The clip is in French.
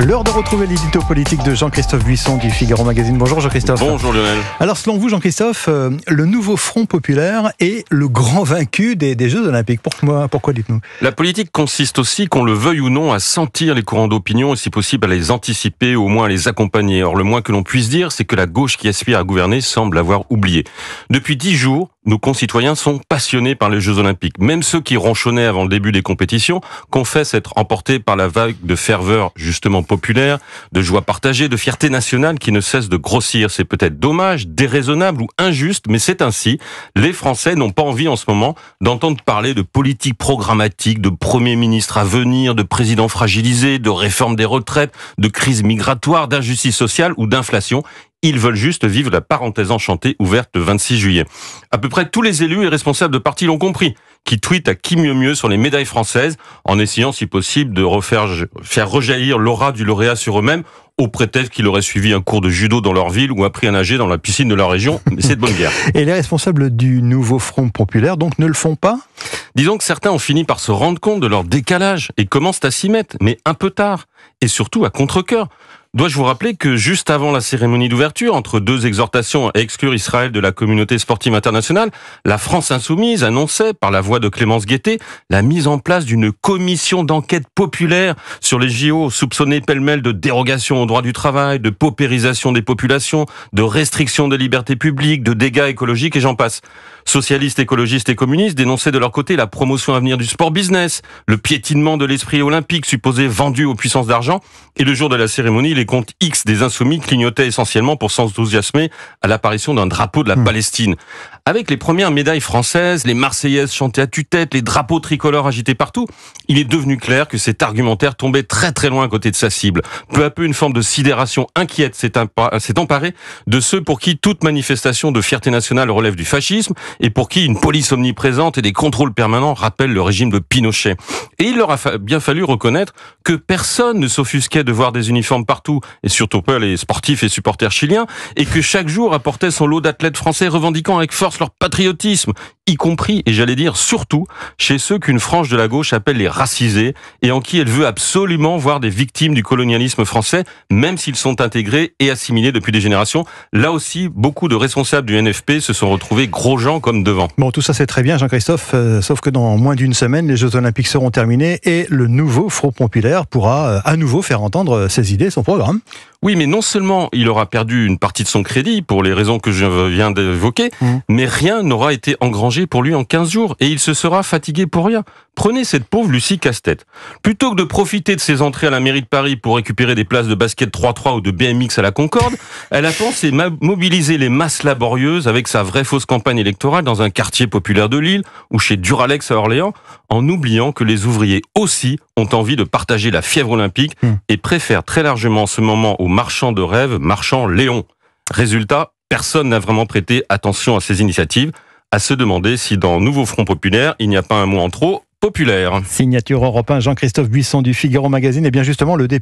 L'heure de retrouver l'édito politique de Jean-Christophe Buisson du Figaro Magazine. Bonjour Jean-Christophe. Bonjour Lionel. Alors selon vous Jean-Christophe, le nouveau Front Populaire est le grand vaincu des Jeux Olympiques. Pourquoi dites-nous ? La politique consiste aussi, qu'on le veuille ou non, à sentir les courants d'opinion et si possible à les anticiper, au moins à les accompagner. Or le moins que l'on puisse dire, c'est que la gauche qui aspire à gouverner semble avoir oublié. Depuis 10 jours, nos concitoyens sont passionnés par les Jeux Olympiques. Même ceux qui ronchonnaient avant le début des compétitions confessent être emportés par la vague de ferveur justement populaire, de joie partagée, de fierté nationale qui ne cesse de grossir. C'est peut-être dommage, déraisonnable ou injuste, mais c'est ainsi. Les Français n'ont pas envie en ce moment d'entendre parler de politique programmatique, de Premier ministre à venir, de président fragilisé, de réforme des retraites, de crise migratoire, d'injustice sociale ou d'inflation. Ils veulent juste vivre la parenthèse enchantée ouverte le 26 juillet. À peu près tous les élus et responsables de partis l'ont compris, qui tweetent à qui mieux sur les médailles françaises, en essayant si possible de faire rejaillir l'aura du lauréat sur eux-mêmes, au prétexte qu'ils auraient suivi un cours de judo dans leur ville ou appris à nager dans la piscine de leur région, mais c'est de bonne guerre. Et les responsables du nouveau Front Populaire donc ne le font pas ? Disons que certains ont fini par se rendre compte de leur décalage et commencent à s'y mettre, mais un peu tard, et surtout à contre-cœur. Dois-je vous rappeler que juste avant la cérémonie d'ouverture, entre deux exhortations à exclure Israël de la communauté sportive internationale, la France insoumise annonçait, par la voix de Clémence Guettet, la mise en place d'une commission d'enquête populaire sur les JO, soupçonnée pêle-mêle de dérogation au droit du travail, de paupérisation des populations, de restriction des libertés publiques, de dégâts écologiques et j'en passe. Socialistes, écologistes et communistes dénonçaient de leur côté la promotion à venir du sport business, le piétinement de l'esprit olympique supposé vendu aux puissances d'argent, et le jour de la cérémonie, les comptes X des Insoumis clignotaient essentiellement pour s'enthousiasmer à l'apparition d'un drapeau de la Palestine. Avec les premières médailles françaises, les Marseillaises chantées à tue-tête, les drapeaux tricolores agités partout, il est devenu clair que cet argumentaire tombait très très loin à côté de sa cible. Peu à peu, une forme de sidération inquiète s'est emparée de ceux pour qui toute manifestation de fierté nationale relève du fascisme et pour qui une police omniprésente et des contrôles permanents rappellent le régime de Pinochet. Et il leur a bien fallu reconnaître que personne ne s'offusquait de voir des uniformes partout, et surtout pas les sportifs et supporters chiliens, et que chaque jour apportait son lot d'athlètes français revendiquant avec force leur patriotisme, y compris, et j'allais dire surtout, chez ceux qu'une frange de la gauche appelle les racisés, et en qui elle veut absolument voir des victimes du colonialisme français, même s'ils sont intégrés et assimilés depuis des générations. Là aussi, beaucoup de responsables du NFP se sont retrouvés gros gens comme devant. Bon, tout ça c'est très bien Jean-Christophe, sauf que dans moins d'une semaine, les Jeux Olympiques seront terminés et le nouveau Front Populaire pourra à nouveau faire entendre ses idées, son programme. Oui, mais non seulement il aura perdu une partie de son crédit pour les raisons que je viens d'évoquer, mais rien n'aura été engrangé pour lui en 15 jours et il se sera fatigué pour rien. Prenez cette pauvre Lucie Casse-Tête. Plutôt que de profiter de ses entrées à la mairie de Paris pour récupérer des places de basket 3-3 ou de BMX à la Concorde, elle a pensé mobiliser les masses laborieuses avec sa vraie fausse campagne électorale dans un quartier populaire de Lille ou chez Duralex à Orléans, en oubliant que les ouvriers aussi ont envie de partager la fièvre olympique et préfèrent très largement en ce moment aux marchands de rêve, marchand Léon. Résultat, personne n'a vraiment prêté attention à ces initiatives, à se demander si dans Nouveau Front Populaire, il n'y a pas un mot en trop, populaire. Signature Europe 1, Jean-Christophe Buisson du Figaro Magazine, et bien justement le député